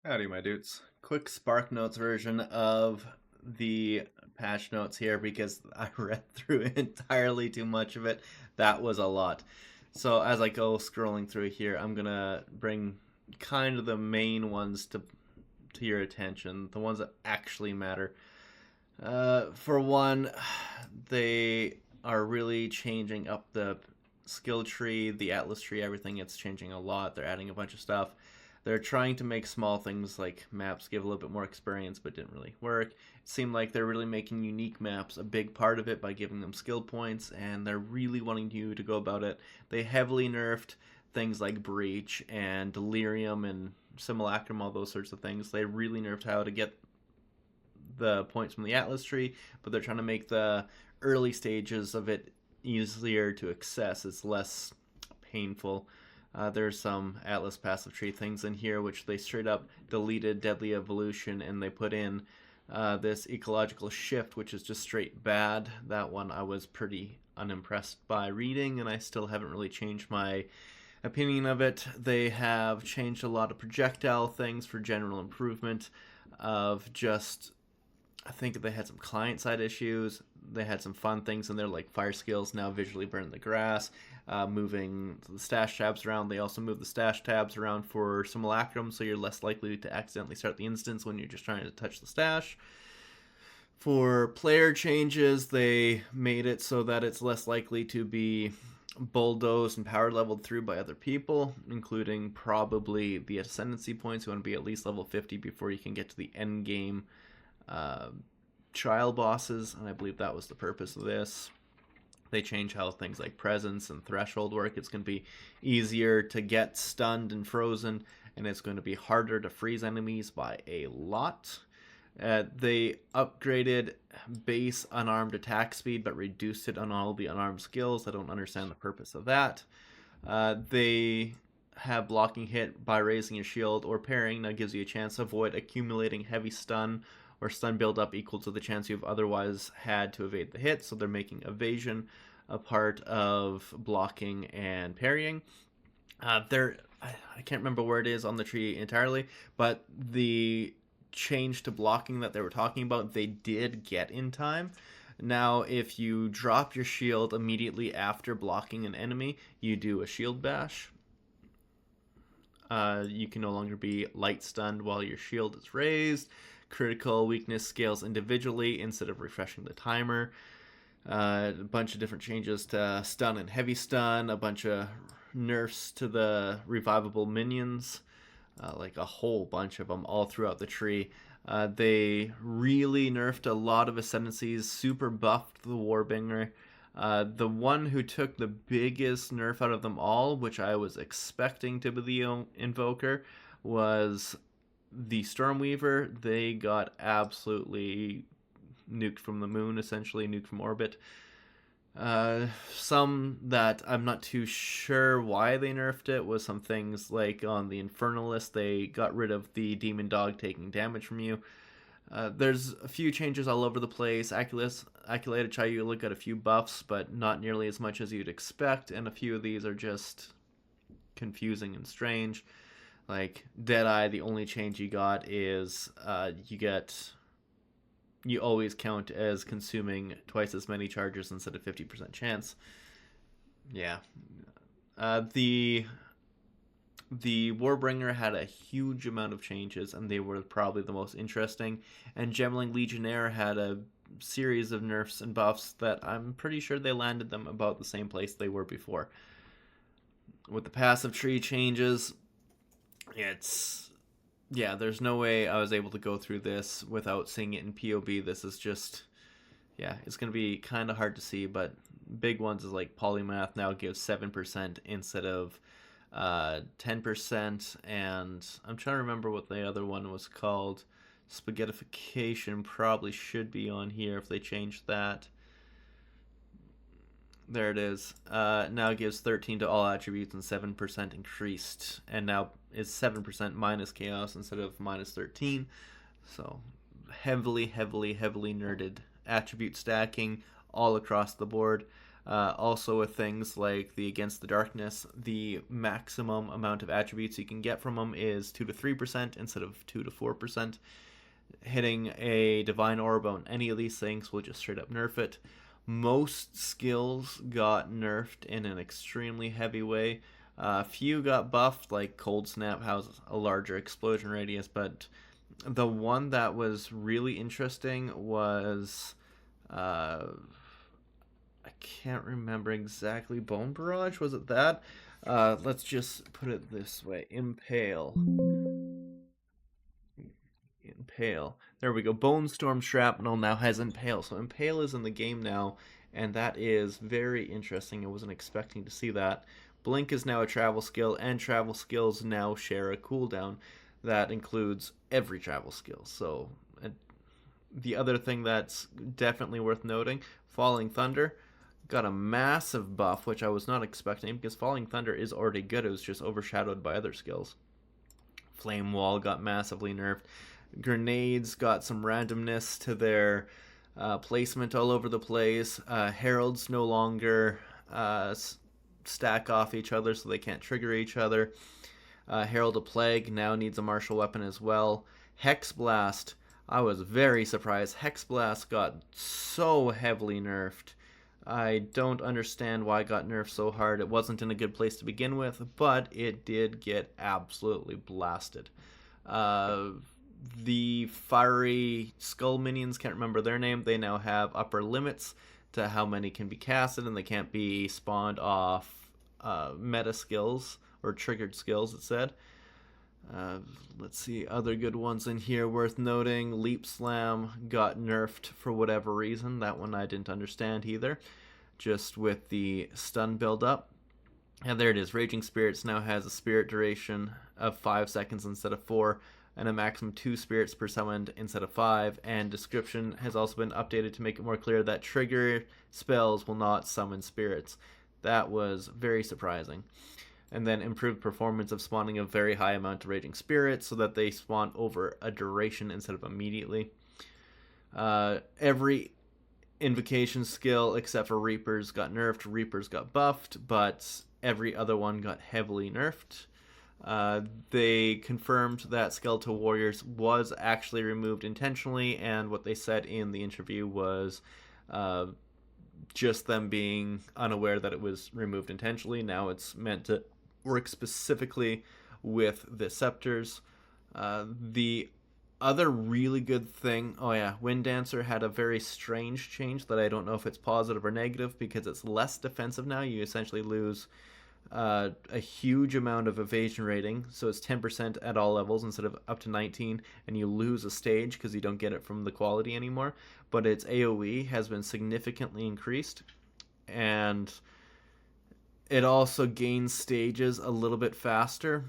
Howdy, my dudes. Quick Spark Notes version of the patch notes here because I read through entirely too much of it. That was a lot. So as I go scrolling through here, I'm gonna bring kind of the main ones to your attention, the ones that actually matter. For one, they are really changing up the skill tree, the atlas tree, everything. It's changing a lot. They're adding a bunch of stuff. They're trying to make small things like maps give a little bit more experience, but didn't really work. It seemed like they're really making unique maps a big part of it by giving them skill points, and they're really wanting you to go about it. They heavily nerfed things like Breach and Delirium and Simulacrum, all those sorts of things. They really nerfed how to get the points from the Atlas tree, but they're trying to make the early stages of it easier to access. It's less painful. There's some Atlas passive tree things in here which they straight up deleted Deadly Evolution, and they put in this ecological shift, which is just straight bad. That one I was pretty unimpressed by reading, and I still haven't really changed my opinion of it. They have changed a lot of projectile things for general improvement of just, I think they had some client-side issues. They had some fun things in there, like fire skills now visually burn the grass, moving the stash tabs around. They also move the stash tabs around for simulacrum, so you're less likely to accidentally start the instance when you're just trying to touch the stash. For player changes, they made it so that it's less likely to be bulldozed and power leveled through by other people, including probably the Ascendancy points. You want to be at least level 50 before you can get to the end game trial bosses, and I believe that was the purpose of this. They change how things like presence and threshold work. It's going to be easier to get stunned and frozen, and it's going to be harder to freeze enemies by a lot. They upgraded base unarmed attack speed, but reduced it on all the unarmed skills. I don't understand the purpose of that. They have blocking hit by raising your shield or parrying. Now gives you a chance to avoid accumulating heavy stun or stun buildup equal to the chance you've otherwise had to evade the hit. So they're making evasion a part of blocking and parrying. I can't remember where it is on the tree entirely, but the change to blocking that they were talking about, they did get in time. Now, if you drop your shield immediately after blocking an enemy, you do a shield bash. You can no longer be light stunned while your shield is raised. Critical weakness scales individually instead of refreshing the timer. A bunch of different changes to stun and heavy stun. A bunch of nerfs to the revivable minions. Like a whole bunch of them all throughout the tree. They really nerfed a lot of Ascendancies, super buffed the Warbringer. The one who took the biggest nerf out of them all, which I was expecting to be the Invoker, was the Stormweaver. They got absolutely nuked from the moon, essentially nuked from orbit. Some that I'm not too sure why they nerfed it was some things like on the Infernalist, they got rid of the Demon Dog taking damage from you. There's a few changes all over the place. Aculated Chayula got a few buffs, but not nearly as much as you'd expect, and a few of these are just confusing and strange. Like Deadeye, the only change you got is you always count as consuming twice as many charges instead of 50% chance. Yeah. The Warbringer had a huge amount of changes, and they were probably the most interesting. And Gemling Legionnaire had a series of nerfs and buffs that I'm pretty sure they landed them about the same place they were before. With the passive tree changes, there's no way I was able to go through this without seeing it in POB. This is just, it's going to be kind of hard to see, but big ones is like Polymath now gives 7% instead of 10%, and I'm trying to remember what the other one was called. Spaghettification probably should be on here if they changed that. There it is. Now it gives 13 to all attributes and 7% increased, and now it's 7% minus chaos instead of minus 13. So heavily nerded attribute stacking all across the board. Also with things like the Against the Darkness, the maximum amount of attributes you can get from them is 2 to 3% instead of 2 to 4%. Hitting a Divine Orb on any of these things will just straight up nerf it. Most skills got nerfed in an extremely heavy way. A few got buffed, like Cold Snap has a larger explosion radius, but the one that was really interesting was I can't remember exactly. Bone Barrage, was it that? Let's just put it this way. Impale. Impale. There we go. Bone Storm Shrapnel now has Impale. So Impale is in the game now, and that is very interesting. I wasn't expecting to see that. Blink is now a travel skill, and travel skills now share a cooldown that includes every travel skill. So the other thing that's definitely worth noting, Falling Thunder got a massive buff, which I was not expecting because Falling Thunder is already good. It was just overshadowed by other skills. Flame Wall got massively nerfed. Grenades got some randomness to their placement all over the place. Heralds no longer stack off each other, so they can't trigger each other. Herald of Plague now needs a martial weapon as well. Hex Blast, I was very surprised. Hex Blast got so heavily nerfed. I don't understand why it got nerfed so hard. It wasn't in a good place to begin with, but it did get absolutely blasted. The fiery skull minions, can't remember their name, they now have upper limits to how many can be casted, and they can't be spawned off meta skills, or triggered skills, it said. Let's see, other good ones in here worth noting. Leap Slam got nerfed for whatever reason. That one I didn't understand either, just with the stun build up. And there it is. Raging Spirits now has a spirit duration of 5 seconds instead of 4, and a maximum 2 spirits per summoned instead of 5. And description has also been updated to make it more clear that trigger spells will not summon spirits. That was very surprising. And then improved performance of spawning a very high amount of Raging Spirits so that they spawn over a duration instead of immediately. Every invocation skill except for Reapers got nerfed. Reapers got buffed, but every other one got heavily nerfed. They confirmed that Skeletal Warriors was actually removed intentionally, and what they said in the interview was just them being unaware that it was removed intentionally. Now it's meant to work specifically with the scepters. The other really good thing, oh yeah, Wind Dancer had a very strange change that I don't know if it's positive or negative, because it's less defensive now. You essentially lose a huge amount of evasion rating, so it's 10% at all levels instead of up to 19, and you lose a stage because you don't get it from the quality anymore. But its AoE has been significantly increased, and it also gains stages a little bit faster,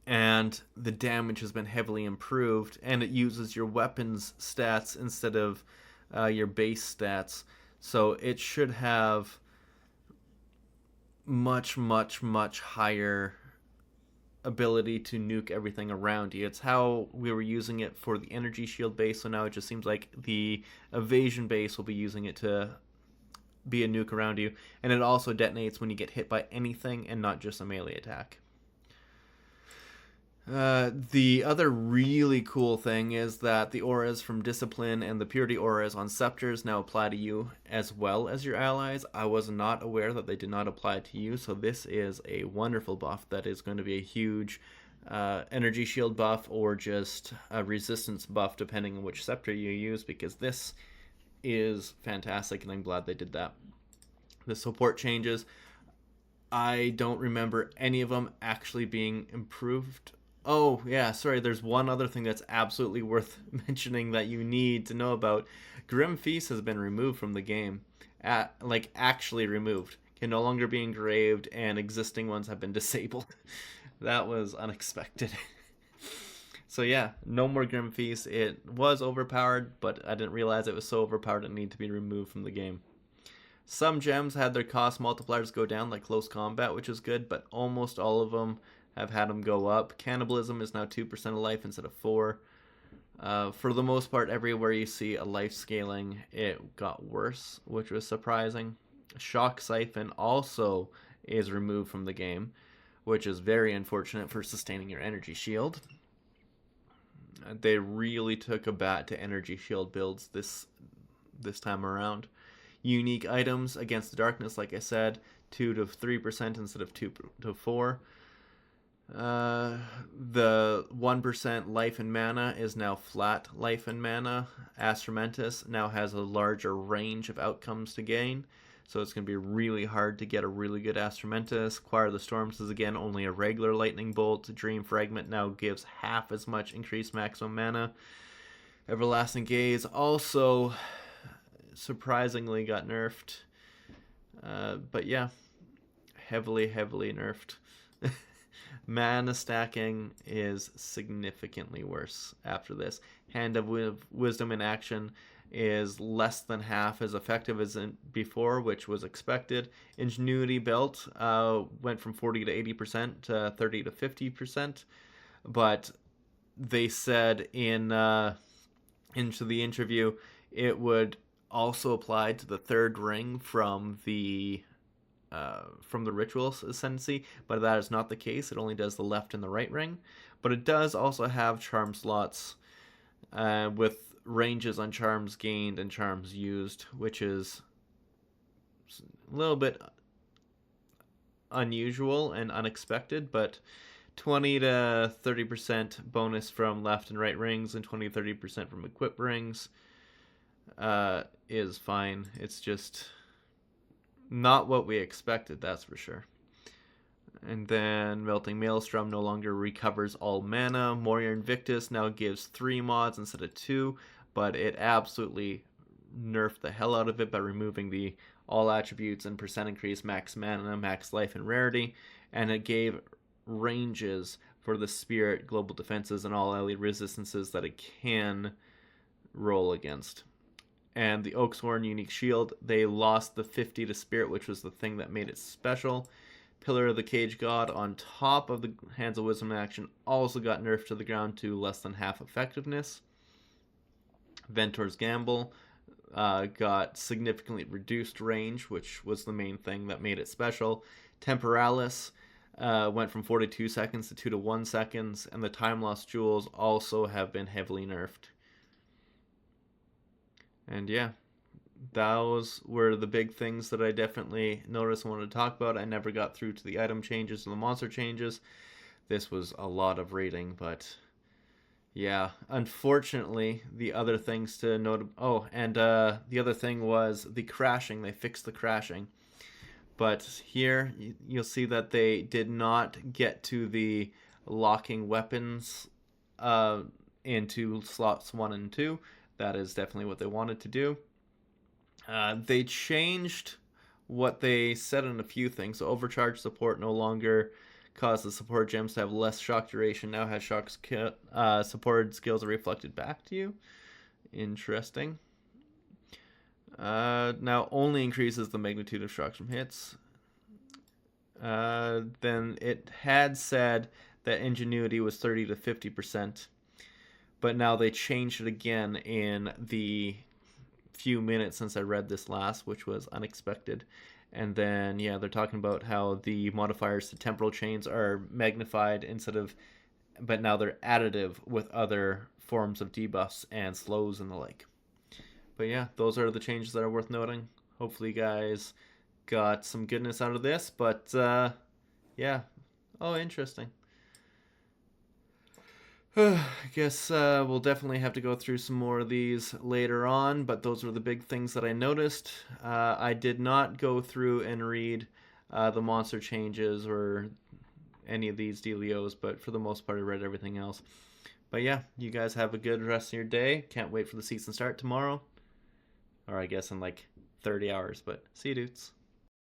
and the damage has been heavily improved, and it uses your weapons stats instead of your base stats, so it should have much higher ability to nuke everything around you. It's how we were using it for the energy shield base, so now it just seems like the evasion base will be using it to be a nuke around you, and it also detonates when you get hit by anything and not just a melee attack. The other really cool thing is that the auras from Discipline and the Purity auras on Scepters now apply to you as well as your allies. I was not aware that they did not apply to you, so this is a wonderful buff that is going to be a huge energy shield buff or just a resistance buff depending on which Scepter you use, because this is fantastic, and I'm glad they did that. The support changes, I don't remember any of them actually being improved. Oh yeah, sorry, there's one other thing that's absolutely worth mentioning that you need to know about. Grim Feast has been removed from the game. Actually removed. Can no longer be engraved, and existing ones have been disabled. That was unexpected. So yeah, no more Grim Feast. It was overpowered, but I didn't realize it was so overpowered it needed to be removed from the game. Some gems had their cost multipliers go down, like Close Combat, which is good, but almost all of them have had them go up. Cannibalism is now 2% of life instead of 4. For the most part, everywhere you see a life scaling, it got worse, which was surprising. Shock Siphon also is removed from the game, which is very unfortunate for sustaining your energy shield. They really took a bat to energy shield builds this time around. Unique items against the darkness, like I said, 2 to 3% instead of 2 to 4. The 1% life and mana is now flat life and mana. Ascendancy now has a larger range of outcomes to gain, so it's going to be really hard to get a really good Ascendancy. Choir of the Storms is again only a regular lightning bolt. Dream Fragment now gives half as much increased maximum mana. Everlasting Gaze also surprisingly got nerfed, but yeah, heavily nerfed. Mana stacking is significantly worse after this. Hand of Wisdom in action is less than half as effective as before, which was expected. Ingenuity Belt went from 40 to 80% to 30 to 50%, but they said into the interview it would also apply to the third ring from the Ritual's Ascendancy, but that is not the case. It only does the left and the right ring, but it does also have charm slots with ranges on charms gained and charms used, which is a little bit unusual and unexpected, but 20 to 30% bonus from left and right rings and 20 to 30% from equip rings is fine. It's just not what we expected, that's for sure. And then Melting Maelstrom no longer recovers all mana. Moria Invictus now gives 3 mods instead of 2, but it absolutely nerfed the hell out of it by removing the all attributes and percent increase, max mana, max life, and rarity. And it gave ranges for the Spirit, global defenses, and all ally resistances that it can roll against. And the Oaksworn Unique Shield, they lost the 50 to Spirit, which was the thing that made it special. Pillar of the Cage God on top of the Hands of Wisdom action also got nerfed to the ground to less than half effectiveness. Ventor's Gamble got significantly reduced range, which was the main thing that made it special. Temporalis went from 42 seconds to 2 to 1 seconds, and the Time Lost Jewels also have been heavily nerfed. And yeah, those were the big things that I definitely noticed and wanted to talk about. I never got through to the item changes and the monster changes. This was a lot of reading, but yeah, unfortunately, the other things to note... Oh, and the other thing was the crashing. They fixed the crashing. But here, you'll see that they did not get to the locking weapons into slots 1 and 2. That is definitely what they wanted to do. They changed what they said in a few things. So overcharge support no longer causes support gems to have less shock duration. Now has shock supported skills are reflected back to you. Interesting. Now only increases the magnitude of shocks from hits. Then it had said that ingenuity was 30 to 50%. But now they changed it again in the few minutes since I read this last, which was unexpected. And then, yeah, they're talking about how the modifiers to temporal chains are magnified but now they're additive with other forms of debuffs and slows and the like. But yeah, those are the changes that are worth noting. Hopefully you guys got some goodness out of this, but yeah. Oh, interesting. I guess we'll definitely have to go through some more of these later on, but those were the big things that I noticed. I did not go through and read the monster changes or any of these dealios, but for the most part I read everything else. But yeah, you guys have a good rest of your day. Can't wait for the season start tomorrow. Or I guess in like 30 hours, but see you dudes.